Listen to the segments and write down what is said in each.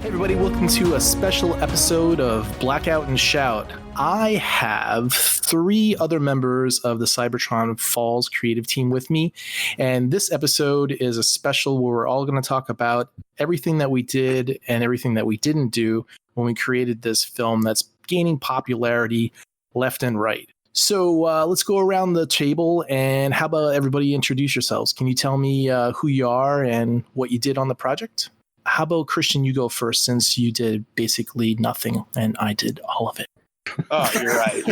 Hey everybody, welcome to a special episode of Blackout and Shout. I have three other members of the CYBERTRON Falls creative team with me, and this episode is a special where we're all going to talk about everything that we did and everything that we didn't do when we created this film that's gaining popularity left and right. So let's go around the table, and how about everybody introduce yourselves? Can you tell me who you are and what you did on the project? How about Christian, you go first, since you did basically nothing and I did all of it. Oh, you're right.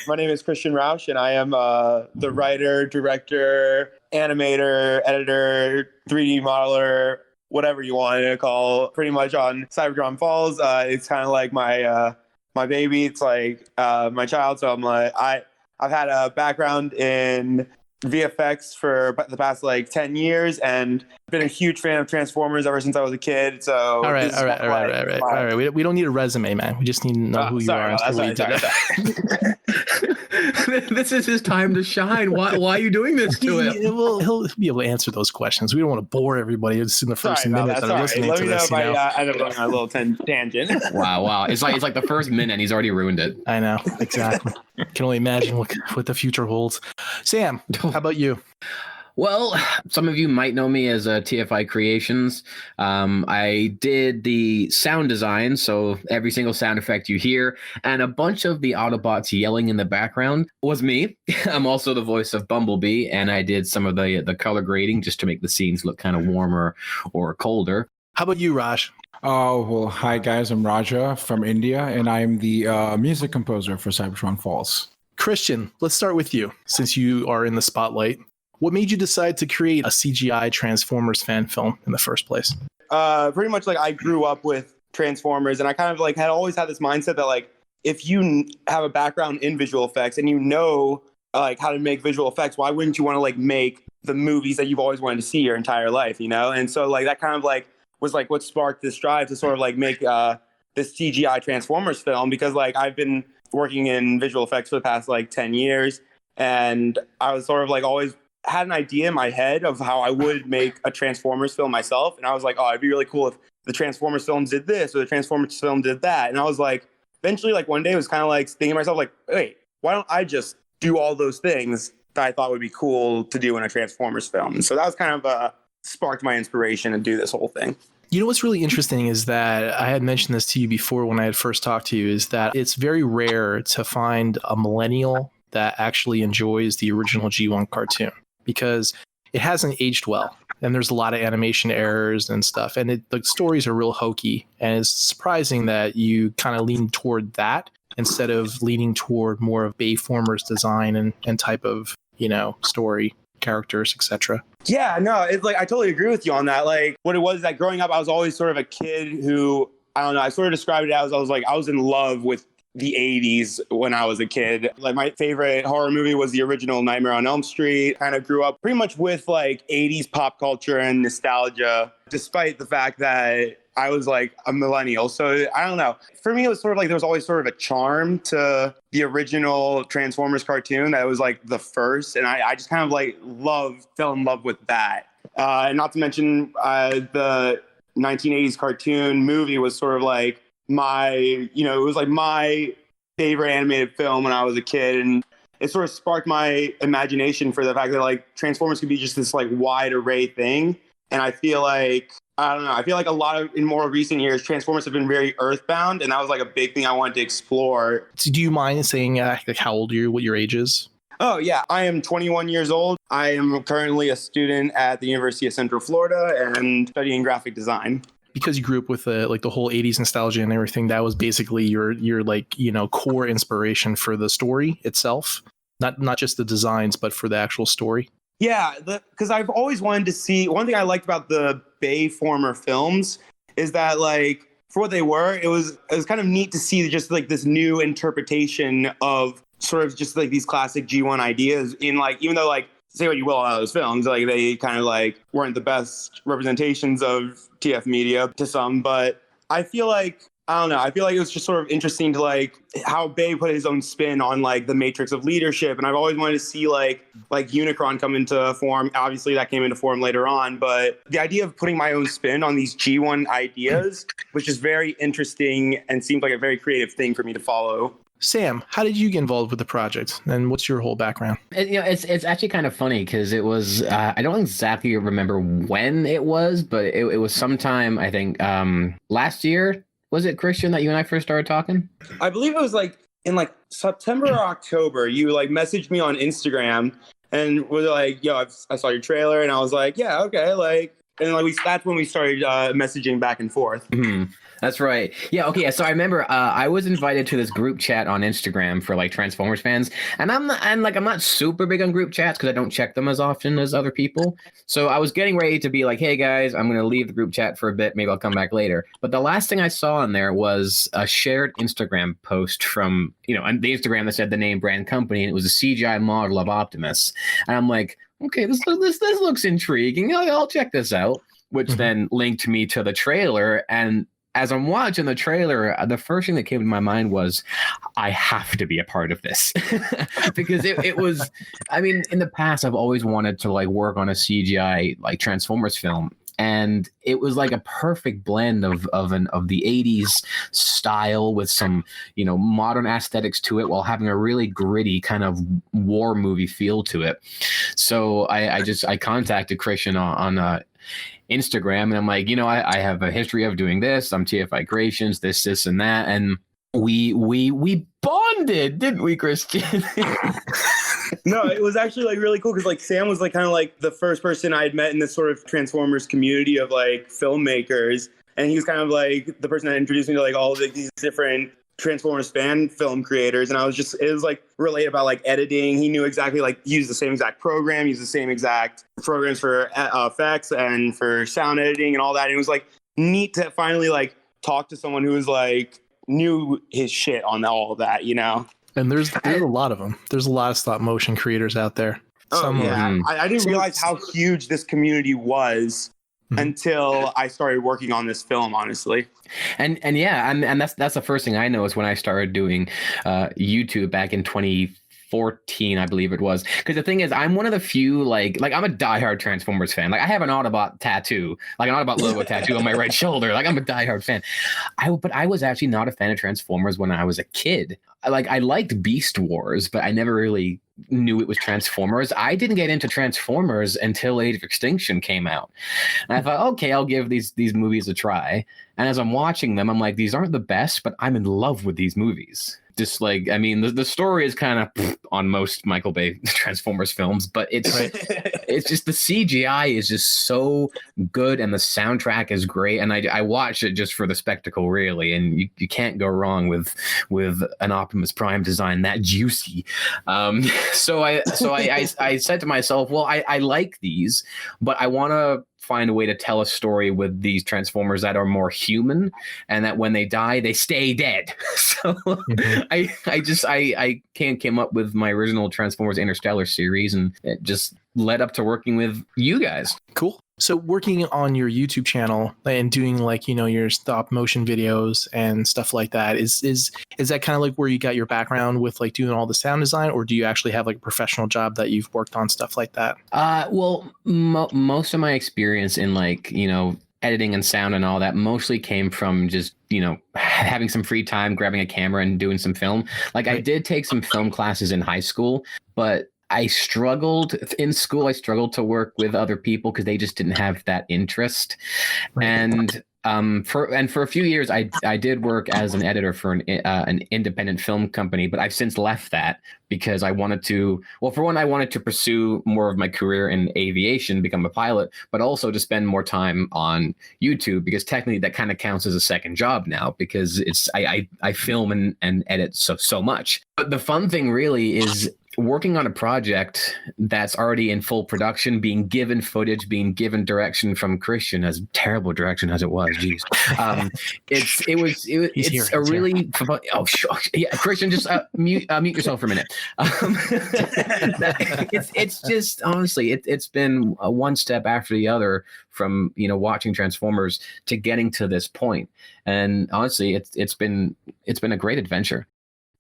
My name is Christian Rausch, and I am the writer, director, animator, editor, 3D modeler, whatever you want to call, pretty much on CYBERTRON Falls. It's kind of like my baby. It's like my child. So I've had a background in VFX for the past 10 years and been a huge fan of Transformers ever since I was a kid. So all right. We don't need a resume, man. We just need to know who you are. This is his time to shine. Why are you doing this to him? He'll be able to answer those questions. We don't want to bore everybody just in the first minute that are listening to this. Let me know if I end up going on a little tangent. Wow. It's like the first minute and he's already ruined it. I know, exactly. Can only imagine what the future holds. Sam, how about you? Well, some of you might know me as TFI Creations. I did the sound design, so every single sound effect you hear, and a bunch of the Autobots yelling in the background was me. I'm also the voice of Bumblebee, and I did some of the color grading just to make the scenes look kind of warmer or colder. How about you, Raj? Oh, well, hi guys, I'm Raja from India, and I'm the music composer for CYBERTRON Falls. Christian, let's start with you, since you are in the spotlight. What made you decide to create a CGI Transformers fan film in the first place? Pretty much I grew up with Transformers, and I kind of had always had this mindset that if you have a background in visual effects and you know how to make visual effects, why wouldn't you want to make the movies that you've always wanted to see your entire life, you know? And so that kind of was what sparked this drive to sort of make this CGI Transformers film, because I've been working in visual effects for the past 10 years, and I was sort of always had an idea in my head of how I would make a Transformers film myself. And I was oh, it'd be really cool if the Transformers films did this or the Transformers film did that. And I was eventually one day I was kind of thinking to myself, wait, why don't I just do all those things that I thought would be cool to do in a Transformers film? And so that was kind of sparked my inspiration to do this whole thing. You know, what's really interesting is that I had mentioned this to you before when I had first talked to you, is that it's very rare to find a millennial that actually enjoys the original G1 cartoon, because it hasn't aged well, and there's a lot of animation errors and stuff, and the stories are real hokey, and it's surprising that you kind of lean toward that instead of leaning toward more of Bayformers design and type of, story, characters, etc. Yeah, no, it's I totally agree with you on that. What it was is that growing up, I was always sort of a kid who, I don't know, I sort of described it as I was in love with the 80s when I was a kid. My favorite horror movie was the original Nightmare on Elm Street. Kind of grew up pretty much with 80s pop culture and nostalgia, despite the fact that I was a millennial. So I don't know. For me, it was sort of there was always sort of a charm to the original Transformers cartoon that was the first. And I just kind of fell in love with that. And not to mention the 1980s cartoon movie was sort of my, it was my favorite animated film when I was a kid. And it sort of sparked my imagination for the fact that Transformers could be just this wide array thing. And I feel I don't know, I feel a lot of, in more recent years, Transformers have been very earthbound. And that was a big thing I wanted to explore. So do you mind saying how old are you, what your age is? Oh, yeah. I am 21 years old. I am currently a student at the University of Central Florida and studying graphic design. Because you grew up with the whole 80s nostalgia and everything, that was basically your core inspiration for the story itself, not just the designs, but for the actual story. Yeah, because I've always wanted to see, one thing I liked about the Bayformer films is that for what they were, it was kind of neat to see just this new interpretation of sort of just these classic G1 ideas in even though say what you will on those films, they kind of weren't the best representations of TF media to some, but I feel I don't know. I feel like it was just sort of interesting to like how Bay put his own spin on like the matrix of leadership. And I've always wanted to see like Unicron come into form. Obviously that came into form later on, but the idea of putting my own spin on these G1 ideas was just very interesting and seemed like a very creative thing for me to follow. Sam, how did you get involved with the project, and what's your whole background? It's actually kind of funny because it was I don't exactly remember when it was, but it was sometime, I think, last year. Was it, Christian, that you and I first started talking? I believe it was like in like September or October. You like messaged me on Instagram and was like, "Yo, I saw your trailer," and I was like, "Yeah, okay." Like, and like that's when we started messaging back and forth. Mm-hmm. That's right. Yeah. Okay. So I remember I was invited to this group chat on Instagram for like Transformers fans, and I'm not super big on group chats because I don't check them as often as other people. So I was getting ready to be like, "Hey guys, I'm going to leave the group chat for a bit. Maybe I'll come back later." But the last thing I saw in there was a shared Instagram post from the Instagram that said the name brand company, and it was a CGI model of Optimus, and I'm like, "Okay, this looks intriguing. I'll check this out." Which then linked me to the trailer, and as I'm watching the trailer, the first thing that came to my mind was, I have to be a part of this. Because it was, I mean, in the past, I've always wanted to like work on a CGI like Transformers film. And it was like a perfect blend of the 80s style with some, modern aesthetics to it while having a really gritty kind of war movie feel to it. So I contacted Christian on Instagram, and I'm like, I have a history of doing this. I'm TFI Creations, this, and that. And we bonded, didn't we, Christian? No, it was actually like really cool because like Sam was like kind of like the first person I had met in this sort of Transformers community of like filmmakers. And he was kind of like the person that introduced me to like all of these different Transformers fan film creators. And it was like relate about like editing. He knew exactly like use the same exact program, use the same exact programs for effects and for sound editing and all that. And it was like neat to finally like talk to someone who was like knew his shit on all of that, And there's a lot of them. There's a lot of stop motion creators out there. I didn't realize how huge this community was until I started working on this film, honestly. And that's the first thing I noticed when I started doing YouTube back in 2014, I believe it was. Because the thing is, I'm one of the few like I'm a diehard Transformers fan. Like I have an Autobot tattoo, like an Autobot logo tattoo on my right shoulder. Like I'm a diehard fan. But I was actually not a fan of Transformers when I was a kid. I liked Beast Wars, but I never really knew it was Transformers. I didn't get into Transformers until Age of Extinction came out. And I thought, okay, I'll give these movies a try. And as I'm watching them, I'm like, these aren't the best, but I'm in love with these movies. Just like, I mean, the story is kind of on most Michael Bay Transformers films, but it's just the CGI is just so good and the soundtrack is great. And I watch it just for the spectacle, really. And you can't go wrong with an Optimus Prime design that juicy. So I said to myself, well, I like these, but I want to find a way to tell a story with these Transformers that are more human and that when they die, they stay dead. So I came up with my original Transformers Interstellar series, and it just led up to working with you guys. Cool. So working on your YouTube channel and doing like, your stop motion videos and stuff like that, is that kind of like where you got your background with like doing all the sound design, or do you actually have like a professional job that you've worked on stuff like that? Well, most of my experience in like, editing and sound and all that mostly came from just, having some free time, grabbing a camera and doing some film. Like right. I did take some film classes in high school, but I struggled in school. I struggled to work with other people because they just didn't have that interest. Right. And for a few years, I did work as an editor for an independent film company, but I've since left that because I wanted to. Well, for one, I wanted to pursue more of my career in aviation, become a pilot, but also to spend more time on YouTube because technically that kind of counts as a second job now because I film and edit so much. But the fun thing really is working on a project that's already in full production, being given footage, being given direction from Christian, as terrible direction as it was, geez. It's a really yeah, Christian, just mute yourself for a minute. It's just honestly, it's been one step after the other from watching Transformers to getting to this point, and honestly, it's been a great adventure.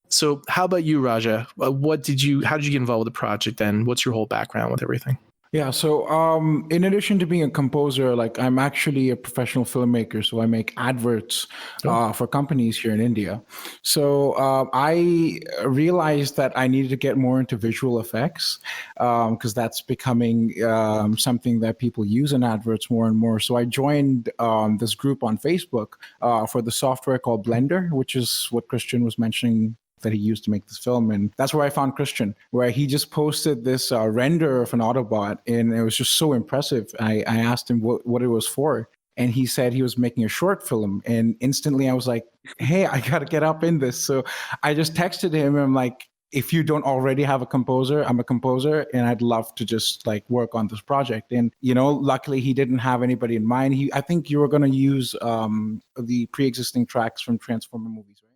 So how about you, Raja? How did you get involved with the project, and what's your whole background with everything? Yeah, so in addition to being a composer, like I'm actually a professional filmmaker, so I make adverts for companies here in India. So I realized that I needed to get more into visual effects because that's becoming something that people use in adverts more and more. So I joined this group on Facebook for the software called Blender, which is what Christian was mentioning that he used to make this film. And that's where I found Christian, where he just posted this render of an Autobot, and it was just so impressive. I asked him what it was for, and he said he was making a short film. And instantly I was like, hey, I got to get up in this. So I just texted him, and I'm like, if you don't already have a composer, I'm a composer, and I'd love to just like work on this project. And, luckily he didn't have anybody in mind. I think you were going to use the pre-existing tracks from Transformer movies, right?